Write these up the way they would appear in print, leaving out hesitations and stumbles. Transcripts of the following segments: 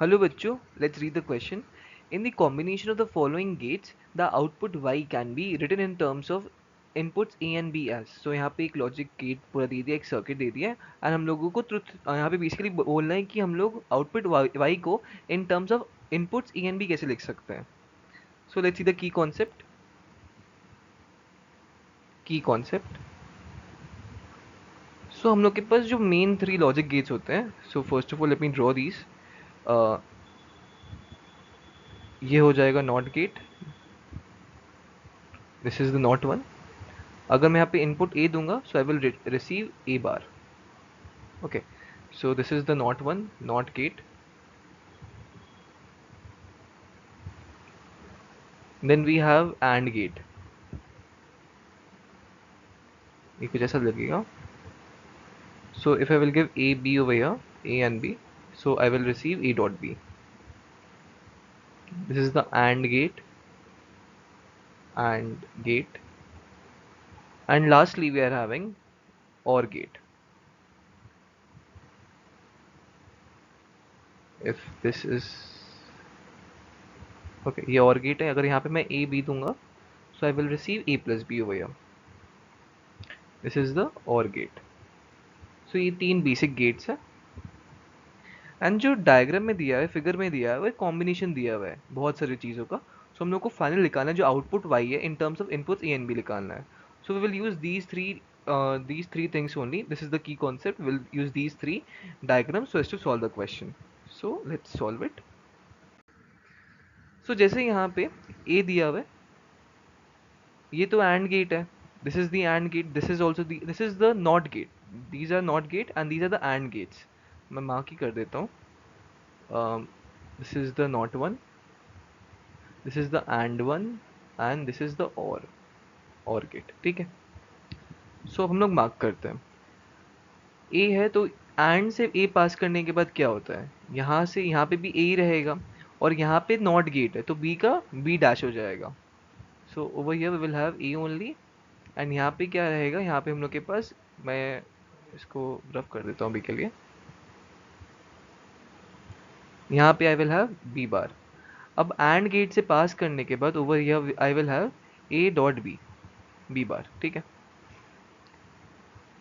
Hello बच्चों, let's read the question. In the combination of the following gates, the output y can be written in terms of inputs a and b as. So यहाँ पे एक logic gate पूरा दे दिया, एक circuit दे दिया है, and हम लोगों को ट्रुथ यहाँ पे बेसिकली बोलना है कि हम लोग आउटपुट y को in terms of inputs A and B कैसे लिख सकते हैं. So let's see the key concept. So हम लोग के पास जो मेन 3 लॉजिक गेट्स होते हैं. So first of all let me draw these. ये हो जाएगा not gate. This is the not one. अगर मैं यहाँ पे इनपुट ए दूंगा, so I will receive a bar. Okay, so this is the not one, not gate. Then we have and gate. ये कुछ ऐसा लगेगा. So if I will give A B over here, A and B, so I will receive A dot B. This is the AND gate, and lastly we are having OR gate. If this is okay, ये OR gate है. अगर यहाँ पे मैं A B दूंगा, so I will receive A plus B over here. This is the OR gate. So ये 3 basic gates है. And जो डायग्राम में दिया है, फिगर में दिया है, वो एक कॉम्बिनेशन दिया हुआ है बहुत सारी चीज़ों का. सो हम लोग को फाइनल निकालना है जो आउटपुट y है in terms of inputs A and B निकालना है. So we will use these three things only. This is the key concept. We'll use these 3 diagrams so as to solve the question. So let's solve it. So जैसे यहाँ पे a दिया हुआ है, ये तो AND गेट है. This is the AND gate. This is the NOT gate. These are NOT gate and these are the AND gates. मैं मार्क ही कर देता हूँ. This is the NOT one, this is the AND one, and this is the OR gate. ठीक है. सो हम लोग mark करते हैं. A है तो AND से A पास करने के बाद क्या होता है, यहाँ से यहाँ पे भी A ही रहेगा, और यहाँ पे NOT गेट है तो B का B डैश हो जाएगा. So over here we will have A only, and यहाँ पे क्या रहेगा, यहाँ पे हम लोग के पास, मैं इसको रफ कर देता हूँ अभी के लिए. यहाँ पे आई विल हैव B बार. अब AND गेट से पास करने के बाद over here I will have A dot B बार. ठीक है.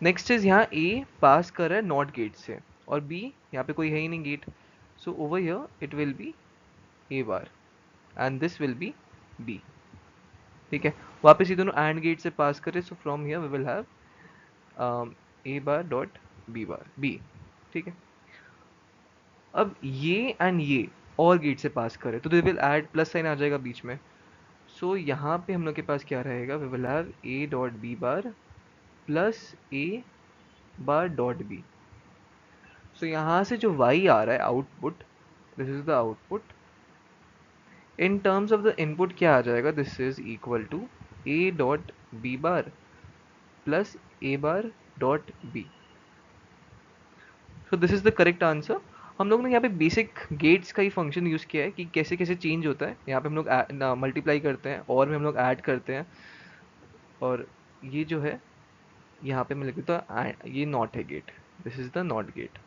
नेक्स्ट इज यहाँ A पास कर रहा है नॉट गेट से, और B यहाँ पे कोई है ही नहीं gate. So over here it will be A bar and this will be B. ठीक है. वापस ये दोनों AND गेट से पास करें, so from here we will have A bar dot B bar B. ठीक है. अब ये एंड ये और गेट से पास करें तो they will add, plus sign आ जाएगा बीच में. सो यहाँ पे हम लोग के पास क्या रहेगा, we will have A dot B bar plus A bar dot B. So यहाँ से जो y आ रहा है output, this is the output. In terms of the input क्या आ जाएगा, this is equal to A dot B bar plus A bar dot B. So this is the correct answer. हम लोग ने यहाँ पे बेसिक गेट्स का ही function use किया है कि कैसे कैसे चेंज होता है. यहाँ पे हम लोग मल्टीप्लाई करते हैं और में हम लोग ऐड करते हैं, और ये जो है यहाँ पे मैं लिख देता हूँ ये नॉट है gate. This is the not gate.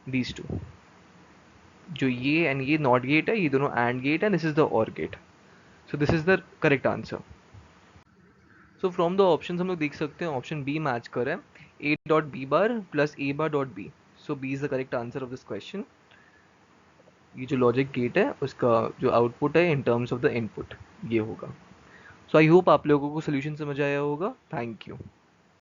These two, जो ये एंड ये नॉट गेट है, ये दोनों एंड गेट है, दिस इज द और gate. So this is the correct answer. So from the option हम लोग देख सकते हैं ऑप्शन बी मैच कर है, A dot B bar plus A bar dot B. So B is the correct answer of this question. ये जो logic gate है उसका जो आउटपुट है in terms of the input ये होगा. सो आई होप आप लोगों को सोल्यूशन समझ आया होगा. Thank you.